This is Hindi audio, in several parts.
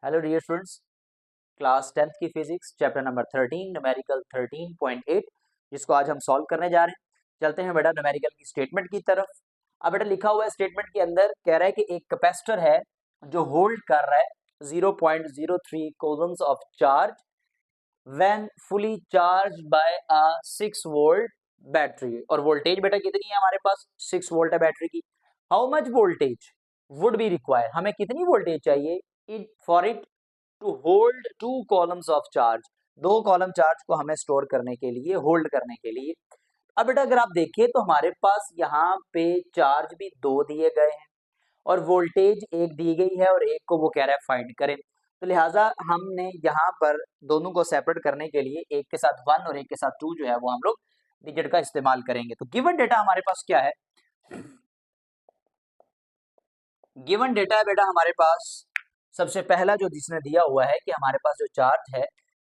Hello dear students, class 10th की फिजिक्स चैप्टर नंबर 13 न्यूमेरिकल 13.8 जिसको आज हम सॉल्व करने जा रहे हैं। चलते हैं बेटा न्यूमेरिकल की स्टेटमेंट की तरफ। अब बेटा लिखा हुआ है स्टेटमेंट के अंदर, कह रहा है कि एक कैपेसिटर है जो होल्ड कर रहा है 0.03 coulombs of charge when fully charge by a 6 volt battery. और वोल्टेज बेटा कितनी है हमारे पास? 6 वोल्ट है बैटरी की। How much voltage would be require, हमें कितनी वोल्टेज चाहिए it for it to hold 2 coulombs of charge, 2 coulomb charge को हमें स्टोर करने के लिए, होल्ड करने के लिए। अब बेटा अगर आप देखिए तो हमारे पास यहाँ पे चार्ज भी 2 दिए गए हैं और वोल्टेज 1 दी गई है और एक को वो कह रहा है फाइंड करें। तो लिहाजा हमने यहाँ पर दोनों को सेपरेट करने के लिए एक के साथ 1 और एक के साथ 2 जो है वो हम लोग डिजिट का इस्तेमाल करेंगे। तो गिवन डेटा हमारे पास क्या है? गिवन डेटा है बेटा हमारे पास, सबसे पहला जो जिसने दिया हुआ है कि हमारे पास जो चार्ज है,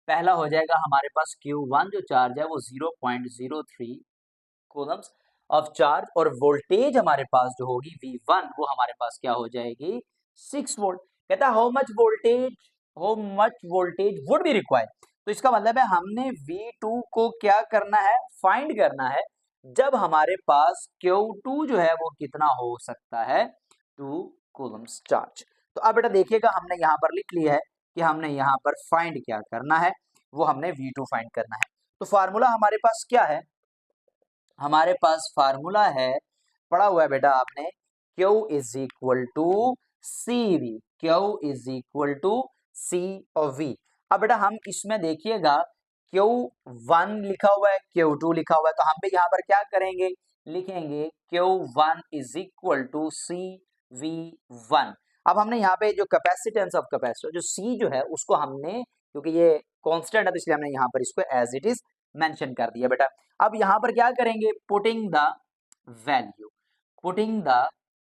पहला हो जाएगा हमारे पास Q1 जो चार्ज है वो 0.03 कूलम्स ऑफ चार्ज, और वोल्टेज हमारे पास जो होगी V1 वो हमारे पास क्या हो जाएगी? 6 वोल्ट। कहता है how much voltage would be required. तो इसका मतलब है हमने V2 को क्या करना है? फाइंड करना है जब हमारे पास Q2 जो है वो कितना हो सकता है? 2 कूलम्स चार्ज। तो अब बेटा देखिएगा हमने यहाँ पर लिख लिया है कि हमने यहाँ पर फाइंड क्या करना है, वो हमने V2 फाइंड करना है। तो फार्मूला हमारे पास क्या है? हमारे पास फार्मूला है, पढ़ा हुआ है बेटा आपने, Q is equal to C V. Q is equal to C और V। अब बेटा हम इसमें देखिएगा Q1 लिखा हुआ है, Q2 लिखा हुआ है, तो हम भी यहाँ पर क्या करेंगे? लिखेंगे Q1 is equal to C V1। अब हमने यहाँ पे जो कैपेसिटेंस ऑफ कैपेसिटर, जो C जो है उसको हमने, क्योंकि ये कांस्टेंट है तो इसलिए हमने यहाँ पर इसको एज इट इज मेंशन कर दिया बेटा। अब यहां पर क्या करेंगे? Putting the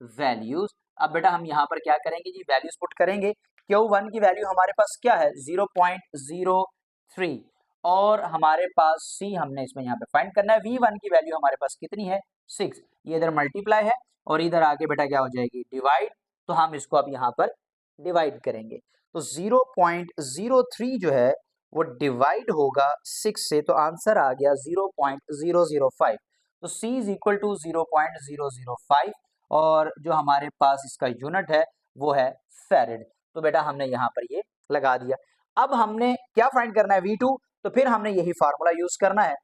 values. अब बेटा हम यहां पर क्या करेंगे जी? वैल्यूज पुट करेंगे। Q1 की वैल्यू हमारे पास क्या है? 0.03, और हमारे पास C हमने इसमें यहाँ पे फाइंड करना है। V1 की वैल्यू हमारे पास कितनी है? 6। ये इधर मल्टीप्लाई है और इधर आगे बेटा क्या हो जाएगी? डिवाइड। तो हम इसको अब यहाँ पर डिवाइड करेंगे, तो 0.03 जो है वो डिवाइड होगा 6 से, तो आंसर आ गया 0.005। तो C इज इक्वल टू 0.005, और जो हमारे पास इसका यूनिट है वो है फैरेड। तो बेटा हमने यहाँ पर ये लगा दिया। अब हमने क्या फाइंड करना है? V2। तो फिर हमने यही फार्मूला यूज करना है,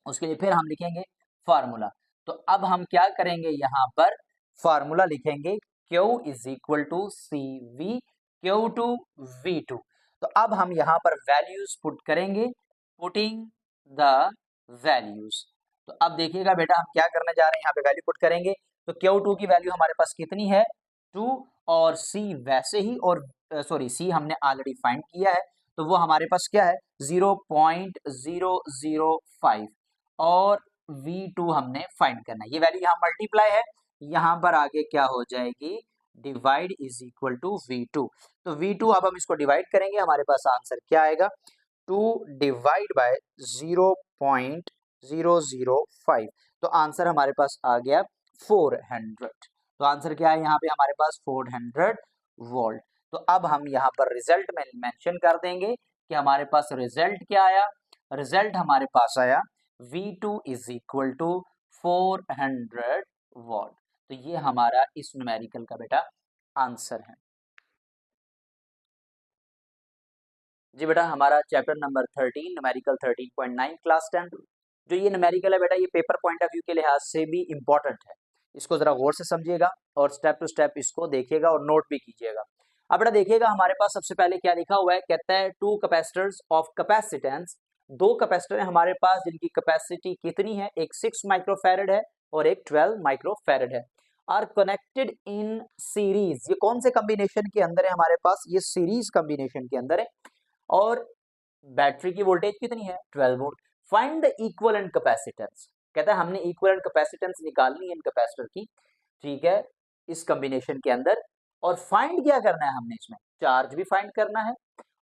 उसके लिए फिर हम लिखेंगे फार्मूला। तो अब हम क्या करेंगे? यहाँ पर फार्मूला लिखेंगे Q is equal to C V Q2 V2। तो अब हम यहाँ पर वैल्यूज पुट करेंगे, पुटिंग द वैल्यूज। तो अब देखिएगा बेटा हम क्या करने जा रहे हैं, यहाँ पे वैल्यू पुट करेंगे। तो Q2 की वैल्यू हमारे पास कितनी है? 2, और C वैसे ही, और सॉरी C हमने ऑलरेडी फाइंड किया है, तो वो हमारे पास क्या है? 0.005, और V2 हमने फाइंड करना है। ये वैल्यू यहाँ मल्टीप्लाई है, यहाँ पर आगे क्या हो जाएगी? Divide is equal to V2। तो V2 अब हम इसको डिवाइड करेंगे, हमारे पास आंसर क्या आएगा? 2 डिवाइड बाय 0.005। तो आंसर हमारे पास आ गया 400। तो आंसर क्या है यहाँ पे? हमारे पास 400 वोल्ट। तो अब हम यहाँ पर रिजल्ट में मेंशन कर देंगे कि हमारे पास रिजल्ट क्या आया। रिजल्ट हमारे पास आया V2 is equal to 400 what. तो ये हमारा इस न्यूमेरिकल का बेटा आंसर है। जी बेटा हमारा चैप्टर नंबर 13 न्यूमेरिकल 13.9 क्लास 10, जो ये न्यूमेरिकल है बेटा, ये पेपर पॉइंट ऑफ व्यू के लिहाज से भी इम्पोर्टेंट है। इसको जरा गौर से समझिएगा और स्टेप टू स्टेप इसको देखिएगा और नोट भी कीजिएगा। अब बेटा देखिएगा हमारे पास सबसे पहले क्या लिखा हुआ है, कहता है 2 कैपेसिटर्स ऑफ कैपेसिटेंस। 2 कैपेसिटर है हमारे पास जिनकी कैपेसिटी कितनी है? एक 6 माइक्रोफैरड है और एक 12 माइक्रोफैरड है, आर कनेक्टेड इन सीरीज। ये कौन से कॉम्बिनेशन के अंदर है हमारे पास? ये सीरीज कॉम्बिनेशन के अंदर है। और बैटरी की वोल्टेज कितनी है? 12 volt. Find the equivalent capacitance. कहता है हमने इक्विवेलेंट कैपेसिटेंस निकालनी है इन कैपेसिटर की, ठीक है, इस कॉम्बिनेशन के अंदर। और फाइंड क्या करना है हमने? इसमें चार्ज भी फाइंड करना है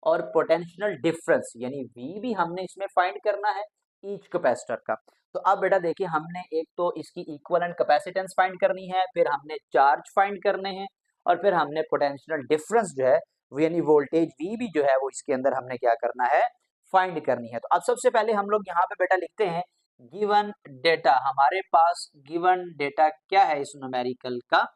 और पोटेंशियल डिफरेंस यानी V भी हमने इसमें फाइंड करना है ईच कैपेसिटर का। तो अब बेटा देखिए हमने एक तो इसकी इक्विवेलेंट कैपेसिटेंस फाइंड करनी है, फिर हमने चार्ज फाइंड करने हैं, और फिर हमने पोटेंशियल डिफरेंस जो है यानी वोल्टेज V भी जो है वो इसके अंदर हमने क्या करना है, फाइंड करनी है। तो अब सबसे पहले हम लोग यहाँ पे बेटा लिखते हैं गिवन डेटा। हमारे पास गिवन डेटा क्या है इस न्यूमेरिकल का।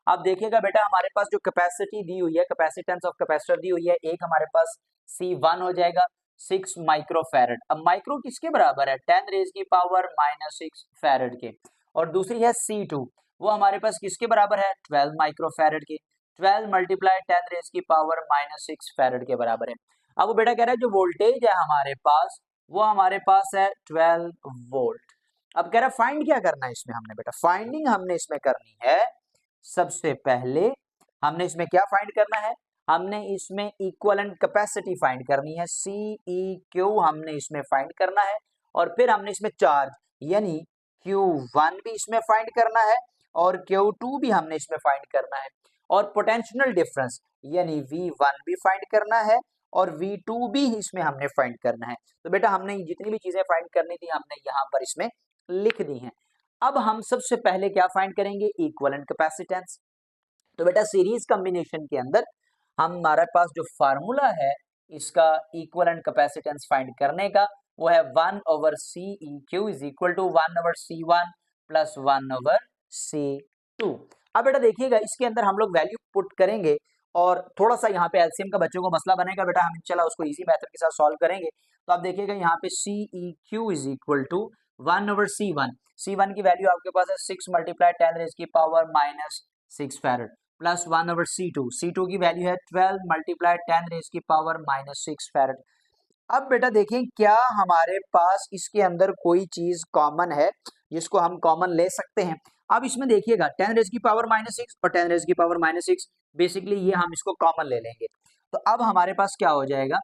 अब देखिएगा बेटा हमारे पास जो कैपेसिटी दी हुई है, कैपेसिटेंस ऑफ कैपेसिटर दी हुई है, एक हमारे पास C1 हो जाएगा 6 माइक्रोफैरड। अब माइक्रो किसके बराबर है, 10 रेज की पावर -6 फैरड के। और दूसरी है C2, वो हमारे पास किसके बराबर है, 12 माइक्रोफैरड के। 12 मल्टीप्लाई 10 रेज की पावर -6 फैरड के बराबर है। अब वो बेटा कह रहा है जो वोल्टेज है हमारे पास वो हमारे पास है 12 वोल्ट। अब कह रहा है फाइंड क्या करना है इसमें, हमने बेटा फाइंडिंग हमने इसमें करनी है। सबसे पहले हमने इसमें क्या फाइंड करना है, हमने इसमें इक्विवेलेंट कैपेसिटी फाइंड करनी है, CEQ हमने इसमें फाइंड करना है। और फिर हमने इसमें चार्ज यानी Q1 भी इसमें फाइंड करना है और Q2 भी हमने इसमें फाइंड करना है। और पोटेंशियल डिफरेंस यानी V1 भी फाइंड करना है और V2 भी इसमें हमने फाइंड करना है। तो बेटा हमने जितनी भी चीजें फाइंड करनी थी हमने यहाँ पर इसमें लिख दी हैं। अब हम सबसे पहले क्या फाइंड करेंगे, इक्विवेलेंट कैपेसिटेंस। तो बेटा सीरीज कॉम्बिनेशन के अंदर हमारे पास जो फार्मूला है इसका इक्विवेलेंट कैपेसिटेंस फाइंड करने का वो है 1/CEQ is equal to 1/C1 plus 1/C2। अब बेटा देखिएगा इसके अंदर हम लोग वैल्यू पुट करेंगे और थोड़ा सा यहाँ पे एलसीएम का बच्चों को मसला बनेगा बेटा, हम इंशाल्लाह उसको इजी मेथड के साथ सॉल्व करेंगे। तो आप देखिएगा यहाँ पे CEQ is equal to 1/C1। C1 की वैल्यू आपके पास है 6 मल्टीप्लाई 10 रेज की power -6 farad plus 1/C2। C2 की वैल्यू है 12 मल्टीप्लाई 10 रेज की पावर -6 फैरड। अब बेटा देखें क्या हमारे पास इसके अंदर कोई चीज कॉमन है जिसको हम कॉमन ले सकते हैं। अब इसमें देखिएगा 10 रेज की पावर -6 और 10 रेज की पावर -6 बेसिकली ये हम इसको कॉमन ले लेंगे। तो अब हमारे पास क्या हो जाएगा,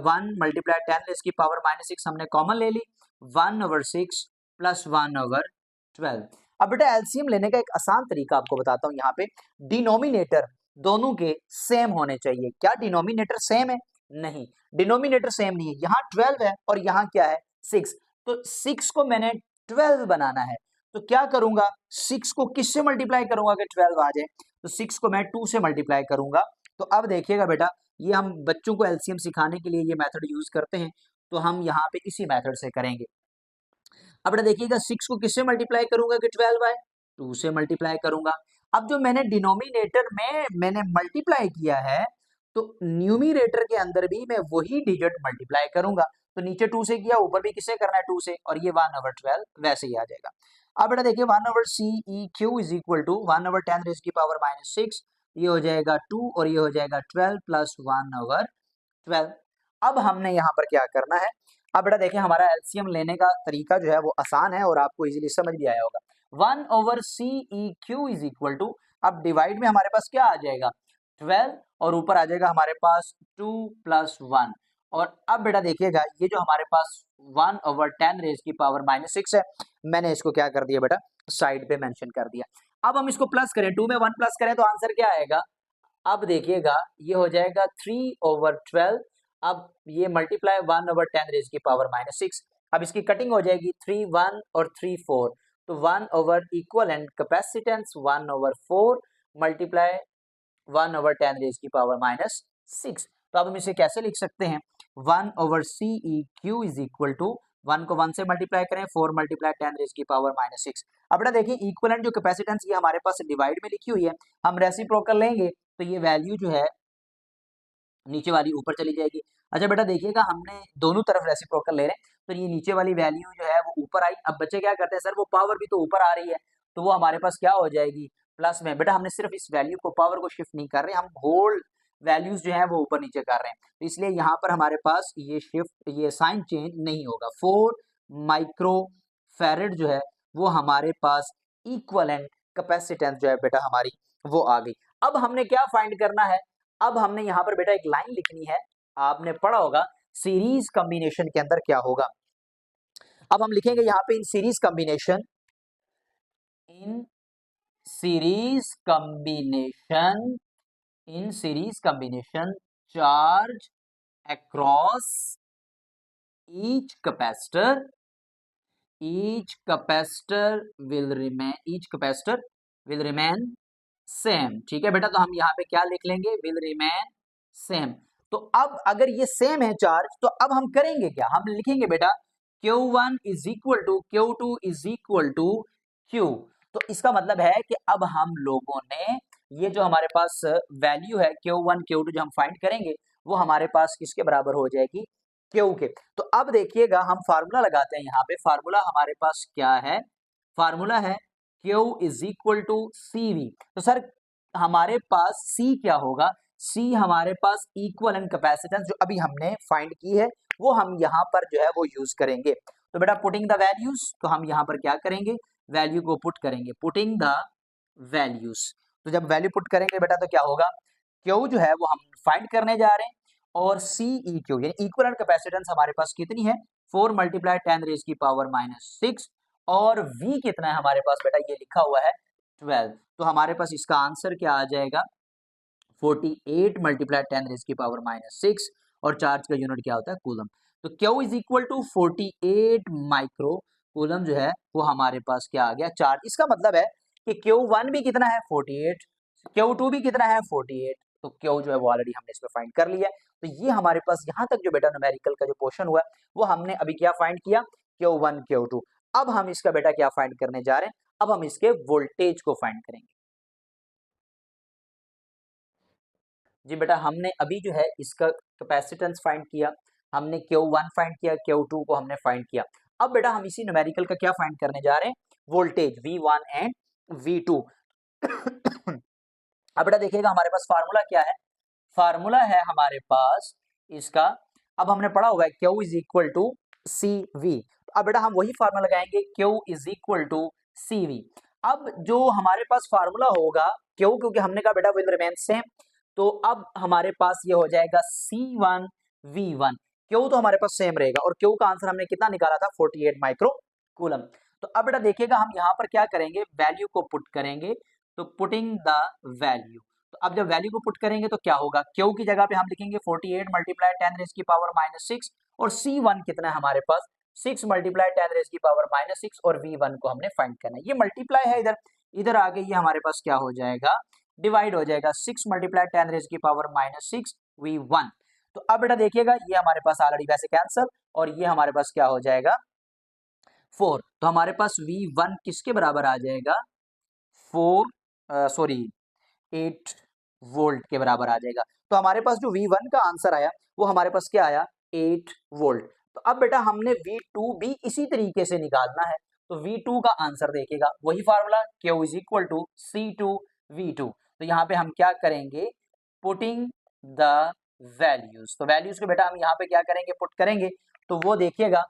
1 मल्टीप्लाई 10 रेज की पावर -6 हमने कॉमन ले ली, 1/6 प्लस 1/12। अब बेटा एलसीएम लेने का एक आसान तरीका आपको बताता हूँ। यहाँ पे डिनोमिनेटर दोनों के सेम होने चाहिए। क्या डिनोमिनेटर सेम है, नहीं डिनोमिनेटर सेम नहीं है। यहाँ 12 है और यहाँ क्या है 6, तो 6 को मैंने 12 बनाना है तो क्या करूंगा, 6 को किससे मल्टीप्लाई करूंगा कि 12 आ जाए, तो 6 को मैं 2 से मल्टीप्लाई करूंगा। तो अब देखिएगा बेटा ये हम बच्चों को एलसीएम सिखाने के लिए ये मेथड यूज करते हैं, तो हम यहाँ पे इसी मेथड से करेंगे। अब बेटा देखिएगा 6 को किससे मल्टीप्लाई करूंगा कि 12 आए, 2 से मल्टीप्लाई करूंगा। अब जो मैंने डिनोमिनेटर में मैंने मल्टीप्लाई किया है तो न्यूमिनेटर के अंदर भी मैं वही डिजिट मल्टीप्लाई करूंगा। तो नीचे 2 से किया, ऊपर भी किससे करना है 2 से, और ये 1/12 वैसे ही आ जाएगा। अब बेटा देखिए 1/CEQ is equal to 1/10 raise की पावर -6, ये हो जाएगा 2 और ये हो जाएगा 12 प्लस 1/12। अब हमने यहाँ पर क्या करना है, अब बेटा देखिए हमारा एलसीएम लेने का तरीका जो है वो आसान है और आपको इजीली समझ भी आया होगा। 1/CEQ इज इक्वल टू, अब डिवाइड में हमारे पास क्या आ जाएगा 12 और ऊपर आ जाएगा हमारे पास 2 प्लस 1। और अब बेटा देखिएगा ये जो हमारे पास 1/10 रेज की पावर -6 है, मैंने इसको क्या कर दिया बेटा साइड पे मेंशन कर दिया। अब हम इसको प्लस करें, 2 में 1 प्लस करें तो आंसर क्या आएगा, अब देखिएगा ये हो जाएगा 3/12। अब ये मल्टीप्लाई 1/10 रेज की पावर -6, अब इसकी कटिंग हो जाएगी 3 1 और 3 4, तो 1 over equivalent capacitance 1/4 multiply 1/10 raise की पावर -6। तो अब हम इसे कैसे लिख सकते हैं, 1/CEQ इज इक्वल टू 1 को 1 से मल्टीप्लाई करें 4 मल्टीप्लाई 10 रेज की पावर -6। अब बेटा देखिए इक्विवेलेंट जो कैपेसिटेंस ये हमारे पास डिवाइड में लिखी हुई है, हम रेसिप्रोकल लेंगे तो ये वैल्यू जो है नीचे वाली ऊपर चली जाएगी। अच्छा बेटा देखिएगा हमने दोनों तरफ रेसिप्रोकल ले रहे हैं तो ये नीचे वाली वैल्यू जो है वो ऊपर आई। अब बच्चे क्या करते हैं, सर वो पावर भी तो ऊपर आ रही है, तो वो हमारे पास क्या हो जाएगी प्लस में। बेटा हमने सिर्फ इस वैल्यू को पावर को शिफ्ट नहीं कर रहे, हम होल वैल्यूज जो है वो ऊपर नीचे कर रहे हैं, तो इसलिए यहाँ पर हमारे पास ये शिफ्ट ये साइन चेंज नहीं होगा। 4 माइक्रो फैरेड जो है वो हमारे पास इक्विवेलेंट कैपेसिटेंस जो है बेटा हमारी वो आ गई। अब हमने क्या फाइंड करना है, अब हमने यहाँ पर बेटा एक लाइन लिखनी है, आपने पढ़ा होगा सीरीज कॉम्बिनेशन के अंदर क्या होगा। अब हम लिखेंगे यहाँ पे in series combination, in series combination, in series combination charge across each capacitor, each capacitor will remain same। ठीक है बेटा, तो हम यहाँ पे क्या लिख लेंगे, will remain सेम। तो अब अगर ये सेम है चार्ज तो अब हम करेंगे क्या, हम लिखेंगे बेटा Q1 is equal to Q2 is equal to Q। तो इसका मतलब है कि अब हम लोगों ने ये जो हमारे पास वैल्यू है Q1 Q2 जो हम फाइंड करेंगे वो हमारे पास किसके बराबर हो जाएगी, Q के। तो अब देखिएगा हम फार्मूला लगाते हैं, यहाँ पे फार्मूला हमारे पास क्या है, फार्मूला है Q is equal to CV। तो सर हमारे पास C क्या होगा, C हमारे पास इक्विवेलेंट कैपेसिटेंस जो अभी हमने फाइंड की है वो हम यहाँ पर जो है वो यूज करेंगे। तो बेटा पुटिंग द वैल्यूज, तो हम यहाँ पर क्या करेंगे, वैल्यू को पुट करेंगे, पुटिंग द वैल्यूज। तो जब वैल्यू पुट करेंगे बेटा तो क्या होगा, Q जो है वो हम फाइंड करने जा रहे हैं और CEQ यानी इक्विवेलेंट कैपेसिटेंस हमारे पास कितनी है 4 मल्टीप्लाई 10 रेज की पावर -6 और V कितना है हमारे पास बेटा ये लिखा हुआ है 12। तो हमारे पास इसका आंसर क्या आ जाएगा 48 मल्टीप्लाई 10 रेज की पावर -6 और चार्ज का यूनिट क्या होता है कूलम। तो Q is equal to 48 micro coulomb जो है वो हमारे पास क्या आ गया चार्ज। इसका मतलब है कि Q1 भी कितना है 48, Q2 भी कितना है 48, तो Q जो है वो ऑलरेडी हमने इसमें फाइंड कर लिया है। तो ये हमारे पास यहाँ तक जो बेटा न्यूमेरिकल का जो पोर्शन हुआ वो हमने अभी क्या फाइंड किया Q1 Q2। अब हम इसका बेटा क्या फाइंड करने जा रहे हैं, अब हम इसके वोल्टेज को फाइंड करेंगे। जी बेटा हमने अभी जो है इसका कैपेसिटेंस फाइंड किया, हमने Q1 फाइंड किया, Q2 को हमने फाइंड किया। अब बेटा हम इसी न्यूमेरिकल का क्या फाइंड करने जा रहे हैं, वोल्टेज V1 एंड V2। अब बेटा देखिएगा हमारे पास फार्मूला क्या है, फार्मूला है हमारे पास इसका, अब हमने पढ़ा हुआ है Q is equal to CV। अब बेटा हम वही फार्मूला लगाएंगे Q is equal to CV। अब जो हमारे पास फार्मूला होगा Q, क्योंकि हमने कहा बेटा विल रिमेन सेम, तो अब हमारे पास ये हो जाएगा C1 V1। Q तो हमारे पास सेम रहेगा और Q का आंसर हमने कितना निकाला था 48 माइक्रो कूलम। तो अब बेटा देखिएगा हम यहाँ पर क्या करेंगे, वैल्यू को पुट करेंगे, तो पुटिंग द वैल्यू। तो अब जब वैल्यू को पुट करेंगे तो क्या होगा, Q की जगह पे हम लिखेंगे 48 मल्टीप्लाई 10 रेज की पावर -6 और C1 कितना है हमारे पास 6 मल्टीप्लाई 10 रेज की पावर -6 और V1 को हमने फाइंड करना है। ये मल्टीप्लाई है इधर, इधर आगे ये हमारे पास क्या हो जाएगा डिवाइड हो जाएगा 6 मल्टीप्लाई 10 रेज की पावर -6 V1। तो अब बेटा देखिएगा ये हमारे पास ऑलरेडी वैसे कैंसल और ये हमारे पास क्या हो जाएगा 4। तो हमारे पास V1 किसके बराबर आ जाएगा 8 वोल्ट के बराबर आ जाएगा। तो हमारे पास जो V1 का आंसर आया वो हमारे पास क्या आया 8 वोल्ट। तो अब बेटा हमने V2 भी इसी तरीके से निकालना है, तो V2 का आंसर देखिएगा वही formula Q is equal to C2 V2। तो यहाँ पे हम क्या करेंगे पुटिंग द वैल्यूज, तो वैल्यूज को बेटा हम यहाँ पे क्या करेंगे पुट करेंगे, तो वो देखिएगा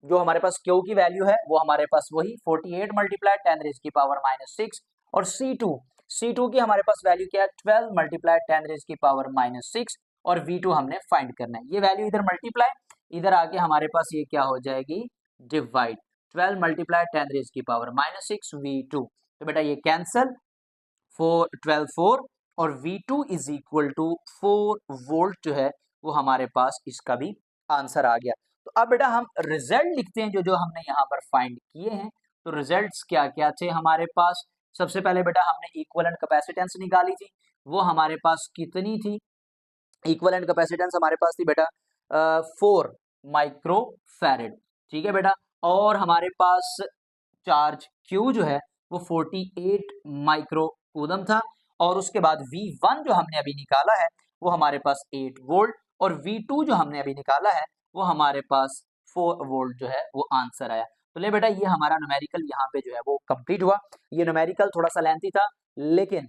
जो हमारे पास Q की वैल्यू है वो हमारे पास वही 48 मल्टीप्लाई 10 रेज की पावर -6 और C2 की हमारे पास वैल्यू क्या है 12 मल्टीप्लाई 10 रेज की पावर -6 और V2 हमने फाइंड करना है। ये वैल्यू इधर मल्टीप्लाई, इधर आके हमारे पास ये क्या हो जाएगी डिवाइड 12 मल्टीप्लाई 10 रेज की पावर -6 V2। तो बेटा ये कैंसल 12 4 और V2 is equal to 4 volt जो है वो हमारे पास इसका भी आंसर आ गया। तो अब बेटा हम रिजल्ट लिखते हैं जो जो हमने यहाँ पर फाइंड किए हैं। तो रिजल्ट्स क्या क्या थे हमारे पास, सबसे पहले बेटा हमने इक्विवेलेंट कैपेसिटेंस निकाली थी, वो हमारे पास कितनी थी, इक्विवेलेंट कैपेसिटेंस हमारे पास थी बेटा 4 माइक्रो फैरेड, ठीक है बेटा। और हमारे पास चार्ज Q जो है वो 48 माइक्रो कूलम था और उसके बाद V1 जो हमने अभी निकाला है वो हमारे पास 8 वोल्ट और V2 जो हमने अभी निकाला है वो हमारे पास 4 वोल्ट जो है वो आंसर आया। तो ले बेटा ये हमारा न्यूमेरिकल यहाँ पे जो है वो कंप्लीट हुआ। ये न्यूमेरिकल थोड़ा सा लेंथी था लेकिन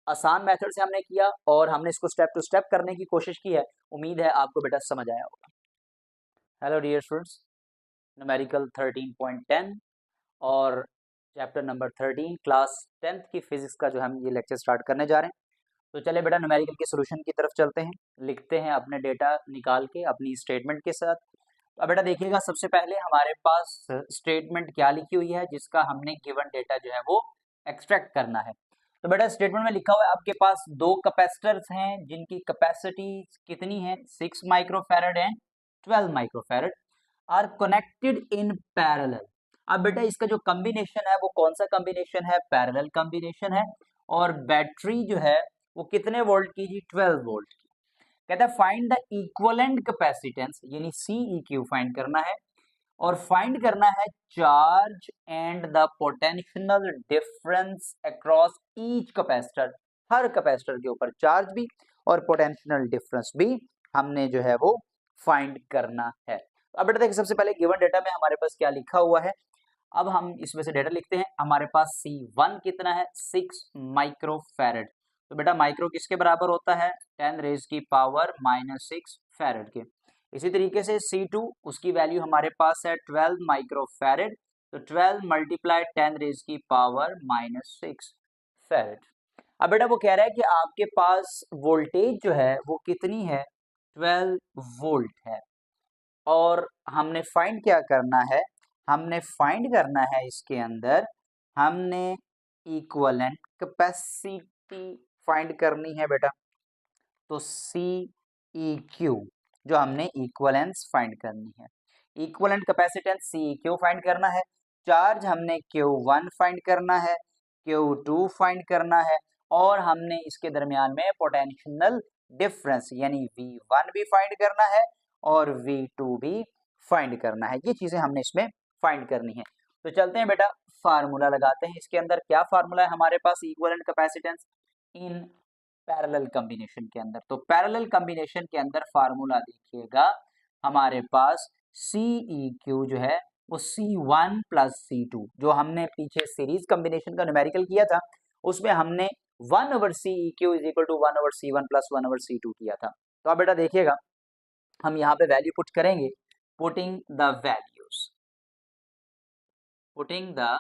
आसान मेथड से हमने किया और हमने इसको स्टेप टू स्टेप करने की कोशिश की है। उम्मीद है आपको बेटा समझ आया होगा। हेलो डियर स्टूडेंट्स, न्यूमेरिकल 13.10 और चैप्टर नंबर 13 क्लास 10th की फिजिक्स का जो हम ये लेक्चर स्टार्ट करने जा रहे हैं। तो चले बेटा न्यूमेरिकल के सॉल्यूशन की तरफ चलते हैं, लिखते हैं अपने डेटा निकाल के अपनी स्टेटमेंट के साथ। तो अब बेटा देखिएगा सबसे पहले हमारे पास स्टेटमेंट क्या लिखी हुई है जिसका हमने गिवन डेटा जो है वो एक्सट्रैक्ट करना है। तो बेटा स्टेटमेंट में लिखा हुआ है आपके पास दो कैपेसिटर्स हैं जिनकी कैपेसिटी कितनी है 6 microfarad and 12 microfarad are connected in parallel. अब बेटा इसका जो कॉम्बिनेशन है वो कौन सा कॉम्बिनेशन है, पैरेलल कॉम्बिनेशन है और बैटरी जो है वो कितने वोल्ट की जी 12 वोल्ट की। कहता है फाइंड द इक्विवेलेंट कैपेसिटेंस, यानी CEQ फाइंड करना है, और फाइंड करना है charge and the potential difference across each capacitor, her capacitor के ऊपर चार्ज भी और पोटेंशियल डिफरेंस भी हमने जो है वो फाइंड करना है। अब बेटा देखिए सबसे पहले गिवन डेटा में हमारे पास क्या लिखा हुआ है, अब हम इसमें से डेटा लिखते हैं। हमारे पास C1 कितना है, 6 माइक्रोफैरड। तो बेटा माइक्रो किसके बराबर होता है, 10 रेज की पावर -6 फैरड के। इसी तरीके से C2 उसकी वैल्यू हमारे पास है 12 माइक्रोफैरड, तो 12 मल्टीप्लाई 10 रेज की पावर -6 फैरड। अब बेटा वो कह रहा है कि आपके पास वोल्टेज जो है वो कितनी है, 12 वोल्ट है, और हमने फाइंड क्या करना है, हमने फाइंड करना है इसके अंदर हमने इक्विवेलेंट कैपेसिटी फाइंड करनी है बेटा। तो CEQ जो हमने इक्विवेलेंस फाइंड करनी है, इक्विवेलेंट कैपेसिटेंस CEQ फाइंड करना है, चार्ज हमने Q1 फाइंड करना है, Q2 फाइंड करना है, और हमने इसके दरमियान में पोटेंशियल डिफरेंस यानी V1 भी फाइंड करना है और V2 भी फाइंड करना है। ये चीजें हमने इसमें फाइंड करनी है। तो चलते हैं बेटा फार्मूला लगाते हैं। इसके अंदर क्या फार्मूला है हमारे पास equivalent capacitance in parallel combination के अंदर। तो पैरेलल कॉम्बिनेशन के अंदर फार्मूला देखिएगा, हमारे पास CEQ जो है वो C1 प्लस C2, जो हमने पीछे सीरीज कॉम्बिनेशन का न्यूमेरिकल किया था उसमें हमने 1/CEQ is equal to 1/C1 plus 1/C2 किया था। तो अब बेटा देखिएगा हम यहाँ पे वैल्यू पुट करेंगे, putting the values, putting the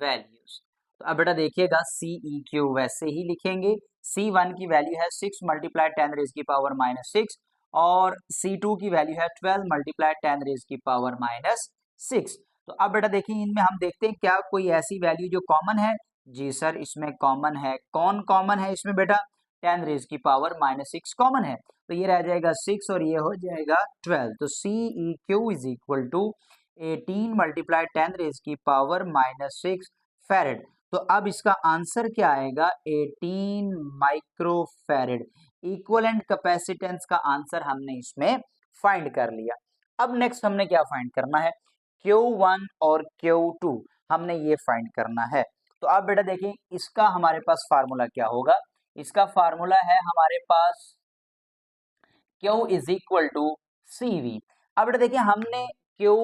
values. तो अब बेटा देखिएगा CEQ वैसे ही लिखेंगे, C1 की वैल्यू है 6 मल्टीप्लाई 10 रेज की पावर -6 और C2 की वैल्यू है 12 मल्टीप्लाई 10 रेज की पावर -6। तो अब बेटा देखिए इनमें हम देखते हैं क्या कोई ऐसी वैल्यू जो कॉमन है। जी सर इसमें कॉमन है। कौन कॉमन है इसमें बेटा, 10 रेज की पावर -6 कॉमन है, तो ये रह जाएगा 6 और ये हो जाएगा 12। तो CEQ is equal to 18 multiply 10 raise की पावर -6 फैरेड। तो अब इसका आंसर क्या आएगा, 18 माइक्रोफैरेड। इक्विवेलेंट कैपेसिटेंस का आंसर हमने इसमें फाइंड कर लिया। अब नेक्स्ट हमने क्या फाइंड करना है, Q1 और Q2 हमने ये फाइंड करना है। तो अब बेटा देखिए इसका हमारे पास फार्मूला क्या होगा, इसका फार्मूला है हमारे पास Q is equal to CV। अब बेटा देखिए हमने Q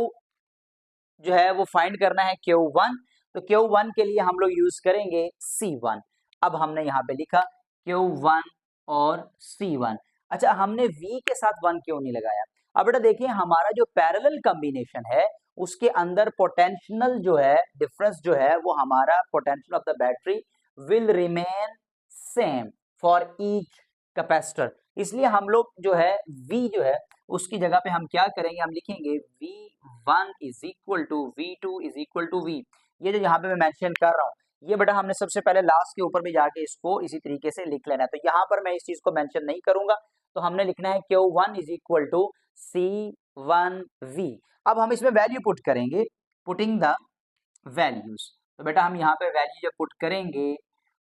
जो है वो फाइंड करना है Q1, तो Q1 के लिए हम लोग यूज करेंगे C1। अब हमने यहाँ पे लिखा Q1 और C1। अच्छा हमने V के साथ 1 क्यों नहीं लगाया। अब बेटा देखिए हमारा जो पैरेलल कॉम्बिनेशन है उसके अंदर पोटेंशियल जो है डिफरेंस जो है वो हमारा potential of the battery will remain same for each capacitor, इसलिए हम लोग जो है V जो है उसकी जगह पे हम क्या करेंगे, हम लिखेंगे V1 is equal to V2 is equal to V। ये जो यहाँ पे मैं मेंशन कर रहा हूँ ये बेटा हमने सबसे पहले लास्ट के ऊपर भी जाके इसको इसी तरीके से लिख लेना है, तो यहाँ पर मैं इस चीज को मेंशन नहीं करूंगा। तो हमने लिखना है Q1 is equal to C1V। अब हम इसमें वैल्यू पुट करेंगे, पुटिंग द वैल्यूज। तो बेटा हम यहाँ पे वैल्यू जब पुट करेंगे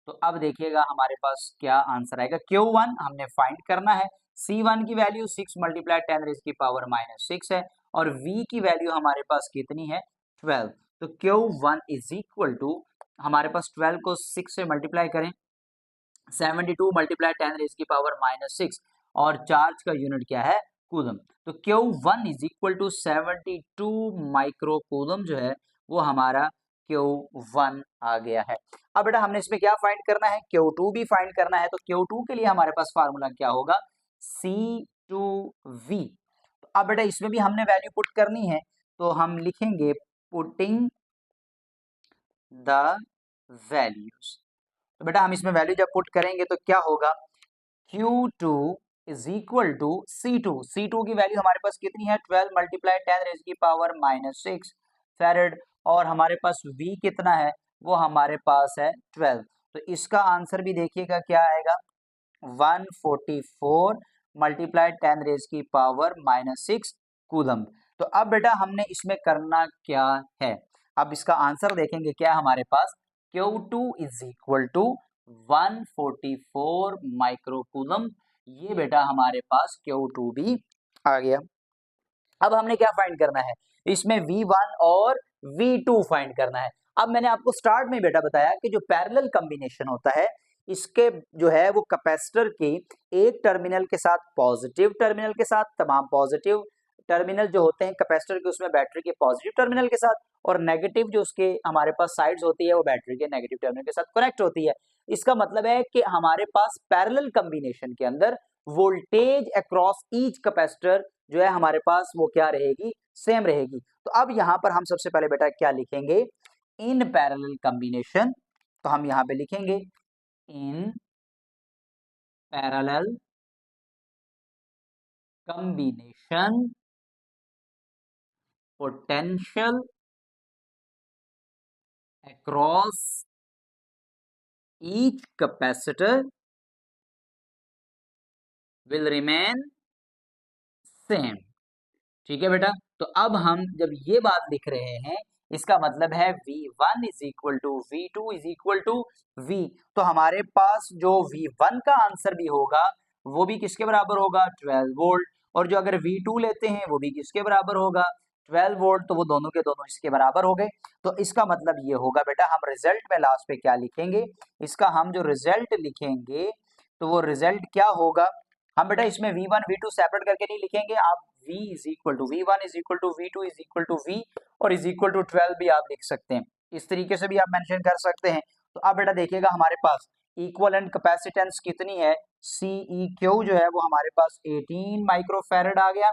तो अब देखिएगा हमारे पास क्या आंसर आएगा। Q1 हमने फाइंड करना है, C1 की वैल्यू 6 मल्टीप्लाई 10 रेज की पावर -6 है और V की वैल्यू हमारे पास कितनी है 12। तो Q1 इज इक्वल टू हमारे पास 12 को 6 से मल्टीप्लाई करें 72 मल्टीप्लाई 10 रेज की पावर -6 और चार्ज का यूनिट क्या है कूलम। तो Q1 is equal to 72 micro coulomb जो है वो हमारा Q1 आ गया है। अब बेटा हमने इसमें क्या फाइंड करना है, Q2 भी फाइंड करना है। तो Q2 के लिए हमारे पास फार्मूला क्या होगा, C2V। तो अब बेटा इसमें भी हमने वैल्यू पुट करनी है, तो हम लिखेंगे पुटिंग द वैल्यूज। तो बेटा हम इसमें वैल्यू जब पुट करेंगे तो क्या होगा, Q2 is equal to C2। C2 की वैल्यू हमारे पास कितनी है 12 मल्टीप्लाई 10 रेज की पावर -6 फैरेड और हमारे पास V कितना है वो हमारे पास है 12। तो इसका आंसर भी देखिएगा क्या आएगा 144 मल्टीप्लाई 10 रेज की पावर -6 कूलम। तो अब बेटा हमने इसमें करना क्या है, अब इसका आंसर देखेंगे क्या हमारे पास, Q2 is equal to 144 micro coulomb, ये बेटा हमारे पास Q2 भी आ गया। अब हमने क्या फाइंड करना है, इसमें V1 और V2 फाइंड करना है। अब मैंने आपको स्टार्ट में बेटा बताया कि जो पैरेलल कॉम्बिनेशन होता है, इसके जो है वो कैपेसिटर के एक टर्मिनल के साथ पॉजिटिव टर्मिनल के साथ, तमाम पॉजिटिव टर्मिनल जो होते हैं कैपेसिटर के उसमें बैटरी के पॉजिटिव टर्मिनल के साथ, और नेगेटिव जो उसके हमारे पास साइड्स होती है वो बैटरी के नेगेटिव टर्मिनल के साथ कनेक्ट होती है। इसका मतलब है कि हमारे पास पैरेलल कॉम्बिनेशन के अंदर वोल्टेज अक्रॉस ईच कैपेसिटर जो है हमारे पास वो क्या रहेगी, सेम रहेगी। तो अब यहां पर हम सबसे पहले बेटा क्या लिखेंगे, इन पैरेलल कॉम्बिनेशन। तो हम यहां पे लिखेंगे इन parallel combination potential across each capacitor will remain same. ठीक है बेटा, तो अब हम जब ये बात लिख रहे हैं, इसका मतलब है V1 is equal to V2 is equal to V। तो हमारे पास जो V1 का आंसर भी होगा वो भी किसके बराबर होगा, 12 वोल्ट। और जो अगर V2 लेते हैं वो भी किसके बराबर होगा, 12 वोल्ट। तो वो दोनों के दोनों इसके बराबर हो गए। तो इसका मतलब ये होगा बेटा, हम रिजल्ट में लास्ट पे क्या लिखेंगे, इसका हम जो रिजल्ट लिखेंगे तो वो रिजल्ट क्या होगा, हम बेटा इसमें V1 V2 सेपरेट करके नहीं लिखेंगे, आप V is equal to V1 is equal to V2 is equal to V और इज इक्वल टू 12 भी आप लिख सकते हैं। इस तरीके से भी आप मेंशन कर सकते हैं। तो अब बेटा देखिएगा हमारे पास इक्विवेलेंट कैपेसिटेंस कितनी है, CEQ जो है वो हमारे पास 18 माइक्रोफैरड आ गया।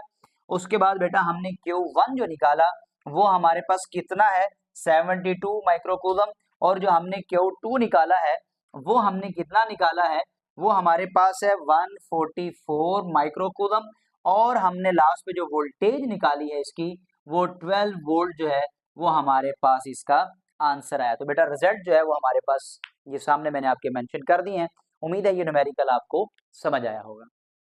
उसके बाद बेटा हमने Q1 जो निकाला वो हमारे पास कितना है, 72 माइक्रोकूलम। और जो हमने Q2 निकाला है वो हमने कितना निकाला है, वो हमारे पास है 144 माइक्रोकूलम। और हमने लास्ट पे जो वोल्टेज निकाली है इसकी, वो 12 वोल्ट जो है वो हमारे पास इसका आंसर आया। तो बेटा रिजल्ट जो है वो हमारे पास ये सामने मैंने आपके मेंशन कर दिए हैं। उम्मीद है ये न्यूमेरिकल आपको समझ आया होगा।